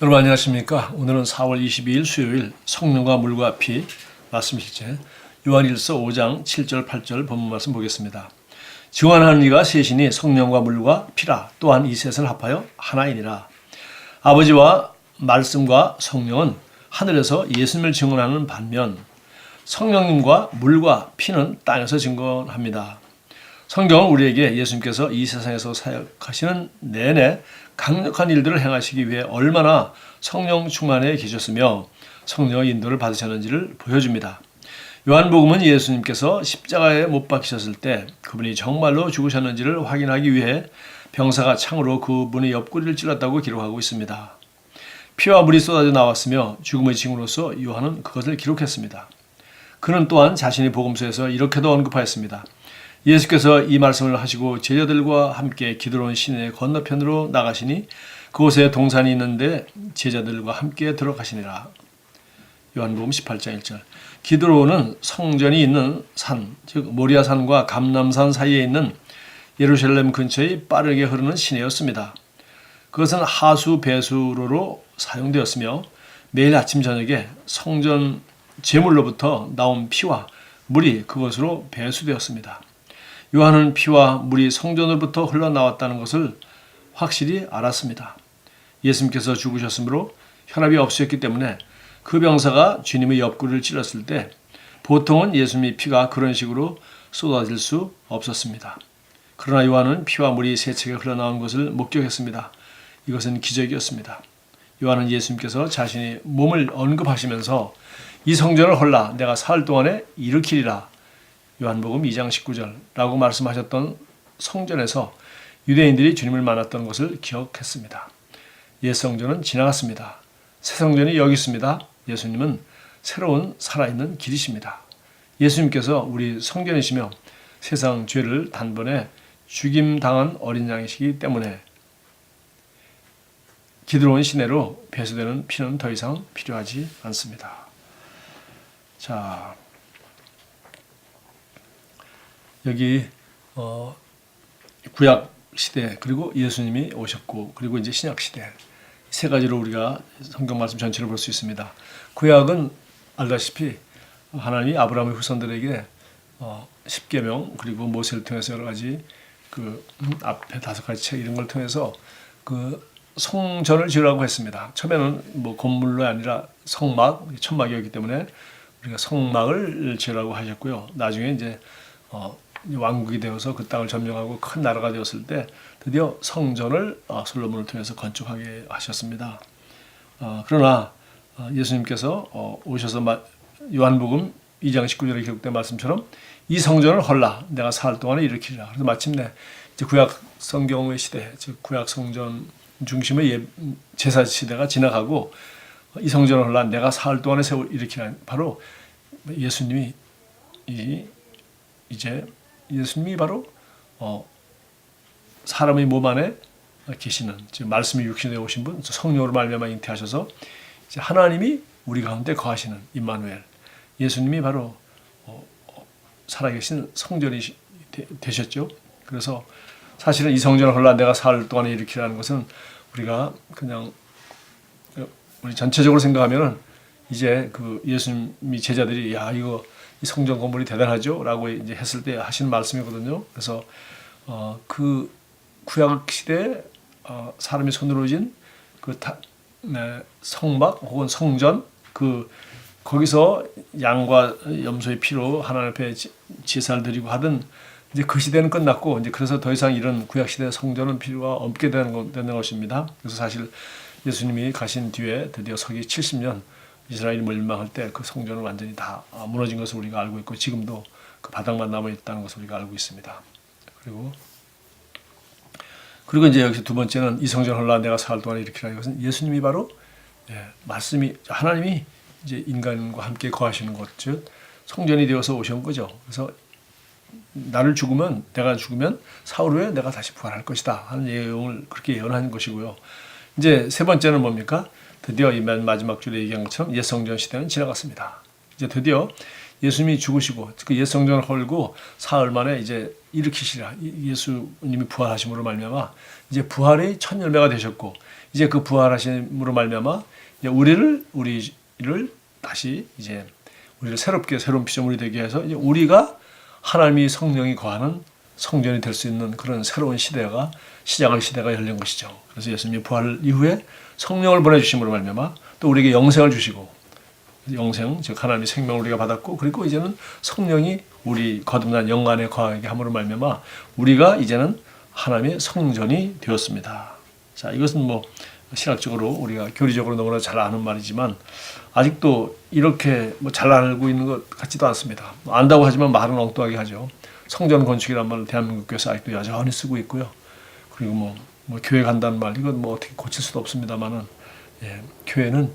여러분 안녕하십니까? 오늘은 4월 22일 수요일 성령과 물과 피 말씀 실제 요한일서 5장 7절 8절 본문 말씀 보겠습니다. 증언하는 이가 셋이니 성령과 물과 피라. 또한 이 셋은 합하여 하나이니라. 아버지와 말씀과 성령은 하늘에서 예수님을 증언하는 반면 성령님과 물과 피는 땅에서 증언합니다. 성경은 우리에게 예수님께서 이 세상에서 사역하시는 내내 강력한 일들을 행하시기 위해 얼마나 성령 충만해 계셨으며 성령의 인도를 받으셨는지를 보여줍니다. 요한복음은 예수님께서 십자가에 못 박히셨을 때 그분이 정말로 죽으셨는지를 확인하기 위해 병사가 창으로 그분의 옆구리를 찔렀다고 기록하고 있습니다. 피와 물이 쏟아져 나왔으며 죽음의 징후로서 요한은 그것을 기록했습니다. 그는 또한 자신의 복음서에서 이렇게도 언급하였습니다. 예수께서 이 말씀을 하시고 제자들과 함께 기드론 시내 건너편으로 나가시니 그곳에 동산이 있는데 제자들과 함께 들어가시니라. 요한복음 18장 1절. 기드론은 성전이 있는 산, 즉 모리아산과 감람산 사이에 있는 예루살렘 근처의 빠르게 흐르는 시내였습니다. 그것은 하수 배수로로 사용되었으며 매일 아침 저녁에 성전 제물로부터 나온 피와 물이 그것으로 배수되었습니다. 요한은 피와 물이 성전으로부터 흘러나왔다는 것을 확실히 알았습니다. 예수님께서 죽으셨으므로 혈압이 없으셨기 때문에 그 병사가 주님의 옆구리를 찔렀을 때 보통은 예수님의 피가 그런 식으로 쏟아질 수 없었습니다. 그러나 요한은 피와 물이 세차게 흘러나온 것을 목격했습니다. 이것은 기적이었습니다. 요한은 예수님께서 자신의 몸을 언급하시면서 이 성전을 헐라 내가 사흘 동안에 일으키리라. 요한복음 2장 19절라고 말씀하셨던 성전에서 유대인들이 주님을 만났던 것을 기억했습니다. 옛 성전은 지나갔습니다. 새 성전이 여기 있습니다. 예수님은 새로운 살아있는 길이십니다. 예수님께서 우리 성전이시며 세상 죄를 단번에 죽임당한 어린 양이시기 때문에 기드론 시내로 배수되는 피는 더 이상 필요하지 않습니다. 자, 여기 구약 시대 그리고 예수님이 오셨고 그리고 이제 신약 시대 세 가지로 우리가 성경 말씀 전체를 볼 수 있습니다. 구약은 알다시피 하나님이 아브라함의 후손들에게 십계명 그리고 모세를 통해서 여러 가지 그 앞에 5가지 책 이런 걸 통해서 그 성전을 지으라고 했습니다. 처음에는 뭐 건물로 아니라 성막, 천막이었기 때문에 우리가 성막을 지으라고 하셨고요. 나중에 이제 왕국이 되어서 그 땅을 점령하고 큰 나라가 되었을 때 드디어 성전을 솔로몬을 통해서 건축하게 하셨습니다. 그러나 예수님께서 오셔서 요한복음 2장 19절에 기록된 말씀처럼 이 성전을 헐라 내가 사흘 동안에 일으키리라. 그래서 마침내 이제 구약 성경의 시대, 즉 구약 성전 중심의 제사 시대가 지나가고 이 성전을 헐라 내가 사흘 동안에 일으키라. 바로 예수님이 이제 예수님이 바로 사람의 몸 안에 계시는 지금 말씀이 육신에 오신 분 성령으로 말미암아 잉태하셔서 이제 하나님이 우리 가운데 거하시는 임마누엘 예수님이 바로 살아계신 성전이 되셨죠. 그래서 사실은 이 성전을 헐라 내가 사흘 동안에 일으키라는 것은 우리가 그냥 우리 전체적으로 생각하면은 이제 그 예수님이 제자들이 야 이거 이 성전 건물이 대단하죠? 라고 이제 했을 때 하신 말씀이거든요. 그래서 그 구약 시대에 사람이 손으로 진 그 성막 혹은 성전 거기서 양과 염소의 피로 하나님 앞에 제사를 드리고 하던 이제 그 시대는 끝났고 이제 그래서 더 이상 이런 구약 시대 성전은 필요가 없게 되는 것입니다. 그래서 사실 예수님이 가신 뒤에 드디어 서기 70년 이스라엘이 멸망할 때 그 성전은 완전히 다 무너진 것을 우리가 알고 있고 지금도 그 바닥만 남아 있다는 것을 우리가 알고 있습니다. 그리고 이제 여기서 두 번째는 이 성전 헐라 내가 사흘 동안에 일으키라. 이것은 예수님이 바로 말씀이 하나님이 이제 인간과 함께 거하시는 것, 즉 성전이 되어서 오신 거죠. 그래서 내가 죽으면 사흘 후에 내가 다시 부활할 것이다 하는 예언을 그렇게 예언한 것이고요. 이제 세 번째는 뭡니까? 드디어 이 맨 마지막 줄에 얘기한 것처럼 옛 성전 시대는 지나갔습니다. 이제 드디어 예수님이 죽으시고 그 옛 성전을 헐고 사흘 만에 이제 일으키시라. 예수님이 부활하심으로 말미암아 이제 부활의 첫 열매가 되셨고 이제 그 부활하심으로 말미암아 이제 우리를 다시 이제 우리를 새롭게 새로운 피조물이 되게 해서 이제 우리가 하나님이 성령이 거하는 성전이 될 수 있는 그런 새로운 시대가 시작의 시대가 열린 것이죠. 그래서 예수님이 부활 이후에 성령을 보내주심으로 말미암아 또 우리에게 영생을 주시고 영생 즉 하나님의 생명을 우리가 받았고 그리고 이제는 성령이 우리 거듭난 영안에 거하게 함으로 말미암아 우리가 이제는 하나님의 성전이 되었습니다. 자, 이것은 뭐 신학적으로 우리가 교리적으로 너무나 잘 아는 말이지만 아직도 이렇게 뭐 잘 알고 있는 것 같지도 않습니다. 안다고 하지만 말은 엉뚱하게 하죠. 성전 건축이라는 말을 대한민국 교회에서 아직도 여전히 쓰고 있고요. 그리고 뭐 교회 간다는 말 이건 뭐 어떻게 고칠 수도 없습니다만은 교회는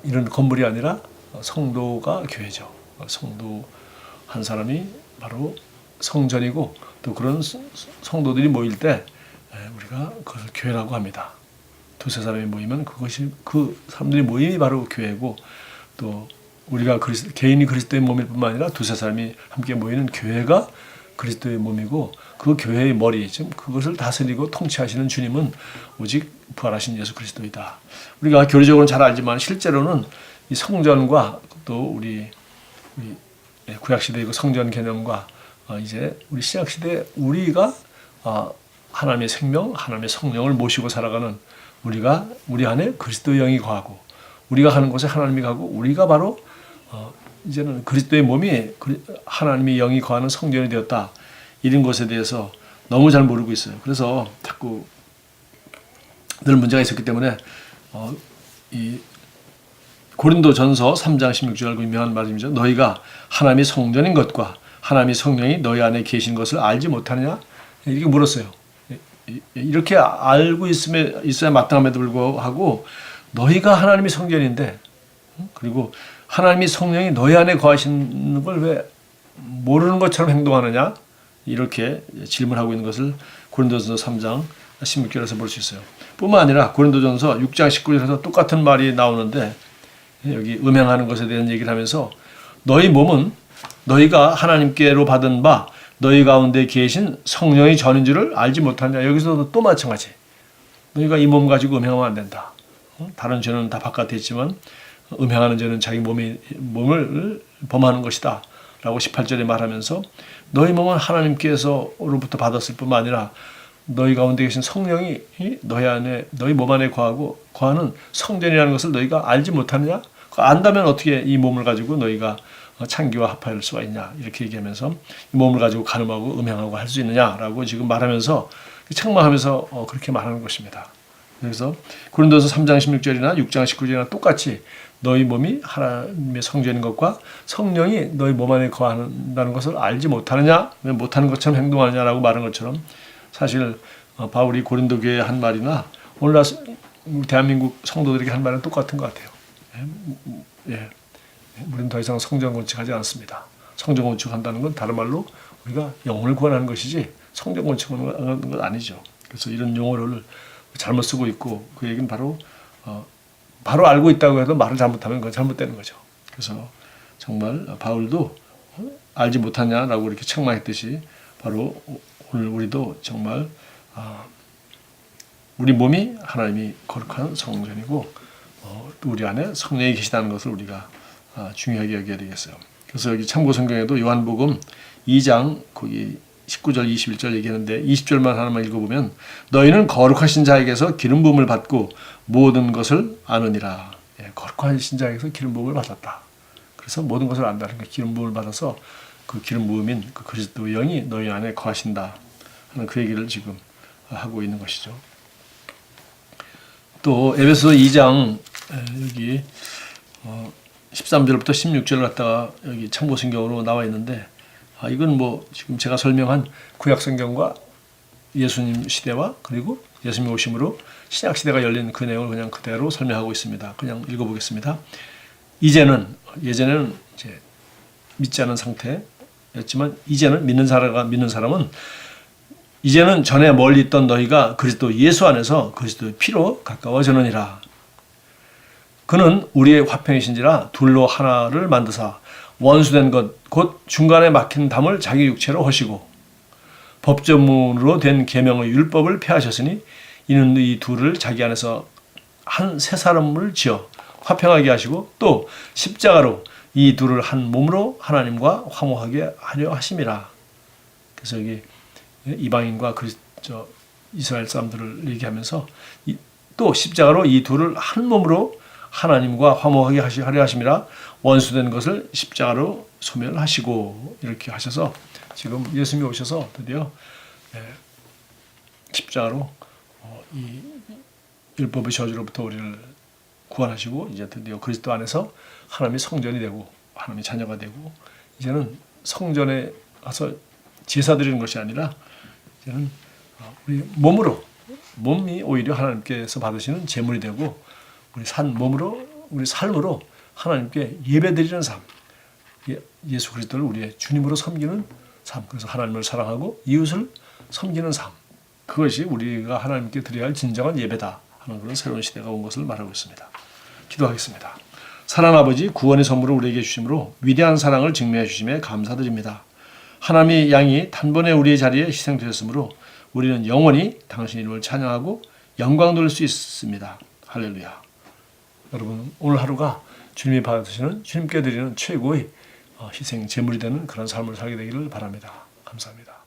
이런 건물이 아니라 성도가 교회죠. 성도 한 사람이 바로 성전이고 또 그런 성도들이 모일 때 우리가 그것을 교회라고 합니다. 두세 사람이 모이면 그것이 그 사람들이 모임이 바로 교회고 또 우리가 개인이 그리스도의 몸일 뿐만 아니라 두세 사람이 함께 모이는 교회가 그리스도의 몸이고 그 교회의 머리, 즉 그것을 다스리고 통치하시는 주님은 오직 부활하신 예수 그리스도이다. 우리가 교리적으로는 잘 알지만 실제로는 이 성전과 또 우리 구약 시대의 그 성전 개념과 이제 우리 신약 시대 우리가 하나님의 생명, 하나님의 성령을 모시고 살아가는 우리 안에 그리스도의 영이 거하고 우리가 가는 곳에 하나님이 가고 우리가 바로 이제는 그리스도의 몸이 하나님의 영이 거하는 성전이 되었다. 이런 것에 대해서 너무 잘 모르고 있어요. 그래서 자꾸 늘 문제가 있었기 때문에 이 고린도전서 3장 16절 그 유명한 말씀이죠. 너희가 하나님의 성전인 것과 하나님의 성령이 너희 안에 계신 것을 알지 못하느냐? 이렇게 물었어요. 이렇게 알고 있어야 마땅함에도 불구하고 너희가 하나님의 성전인데 그리고 하나님의 성령이 너희 안에 거하시는 걸 왜 모르는 것처럼 행동하느냐? 이렇게 질문하고 있는 것을 고린도전서 3장 16절에서 볼 수 있어요. 뿐만 아니라 고린도전서 6장 19절에서 똑같은 말이 나오는데 여기 음행하는 것에 대한 얘기를 하면서 너희 몸은 너희가 하나님께로 받은 바 너희 가운데 계신 성령이 전인 줄을 알지 못하냐. 여기서도 또 마찬가지. 너희가 이 몸 가지고 음행하면 안 된다. 다른 죄는 다 바깥에 있지만 음행하는 죄는 자기 몸을 범하는 것이다. 라고 18절에 말하면서 너희 몸은 하나님께서로부터 받았을 뿐만 아니라 너희 가운데 계신 성령이 너희 몸 안에 거하는 성전이라는 것을 너희가 알지 못하느냐? 안다면 어떻게 이 몸을 가지고 너희가 창기와 합할 수가 있냐? 이렇게 얘기하면서 이 몸을 가지고 간음하고 음행하고 할 수 있느냐라고 지금 말하면서 책망하면서 그렇게 말하는 것입니다. 그래서 고린도서 3장 16절이나 6장 19절이나 똑같이 너희 몸이 하나님의 성전인 것과 성령이 너희 몸 안에 거한다는 것을 알지 못하느냐? 왜 못하는 것처럼 행동하느냐라고 말한 것처럼 사실 바울이 고린도 교회에 한 말이나 오늘날 대한민국 성도들에게 한 말은 똑같은 것 같아요. 우리는 더 이상 성전 건축하지 않습니다. 성전 건축한다는 건 다른 말로 우리가 영혼을 구원하는 것이지 성전 건축하는 건 아니죠. 그래서 이런 용어를 잘못 쓰고 있고 그 얘기는 바로 알고 있다고 해도 말을 잘못하면 그건 잘못되는 거죠. 그래서 정말 바울도 알지 못하냐라고 이렇게 책망했듯이 바로 오늘 우리도 정말 우리 몸이 하나님이 거룩한 성전이고 또 우리 안에 성령이 계시다는 것을 우리가 중요하게 여겨야 되겠어요. 그래서 여기 참고 성경에도 요한복음 2장 거기 19절 21절 얘기하는데 20절만 하나만 읽어보면 너희는 거룩하신 자에게서 기름 부음을 받고 모든 것을 아느니라. 거룩하신 자에게서 기름 부음을 받았다. 그래서 모든 것을 안다는 거 기름 부음을 받아서 그 기름 부음인 그 그리스도의 영이 너희 안에 거하신다 하는 그 얘기를 지금 하고 있는 것이죠. 또 에베소 2장 여기 13절부터 16절 갖다가 여기 참고 성경으로 나와 있는데 이건 뭐 지금 제가 설명한 구약 성경과 예수님 시대와 그리고 예수님 오심으로 신약 시대가 열린 그 내용을 그냥 그대로 설명하고 있습니다. 그냥 읽어보겠습니다. 예전에는 이제 믿지 않은 상태였지만 이제는 믿는 사람은 이제는 전에 멀리 있던 너희가 그리스도 예수 안에서 그리스도의 피로 가까워졌느니라. 그는 우리의 화평이신지라 둘로 하나를 만드사 원수된 것 곧 중간에 막힌 담을 자기 육체로 하시고 법조문으로 된 계명의 율법을 폐하셨으니 이는 이 둘을 자기 안에서 한 새 사람을 지어 화평하게 하시고 또 십자가로 이 둘을 한 몸으로 하나님과 화목하게 하려 하심이라. 그래서 여기 이방인과 이스라엘 사람들을 얘기하면서 또 십자가로 이 둘을 한 몸으로 하나님과 화목하게 하려 하심이라. 원수된 것을 십자가로 소멸하시고 이렇게 하셔서 지금 예수님이 오셔서 드디어 십자가로 이 율법의 저주로부터 우리를 구원하시고 이제 드디어 그리스도 안에서 하나님이 성전이 되고 하나님의 자녀가 되고 이제는 성전에 가서 제사 드리는 것이 아니라 이제는 우리 몸이 오히려 하나님께서 받으시는 제물이 되고 우리 삶으로 하나님께 예배드리는 삶, 예수 그리스도를 우리의 주님으로 섬기는 삶, 그래서 하나님을 사랑하고 이웃을 섬기는 삶, 그것이 우리가 하나님께 드려야 할 진정한 예배다 하는 그런 새로운 시대가 온 것을 말하고 있습니다. 기도하겠습니다. 사랑하는 아버지, 구원의 선물을 우리에게 주심으로 위대한 사랑을 증명해 주심에 감사드립니다. 하나님의 양이 단번에 우리의 자리에 희생되었으므로 우리는 영원히 당신 이름을 찬양하고 영광 돌릴 수 있습니다. 할렐루야. 여러분, 오늘 하루가 주님이 받으시는, 주님께 드리는 최고의 희생 제물이 되는 그런 삶을 살게 되기를 바랍니다. 감사합니다.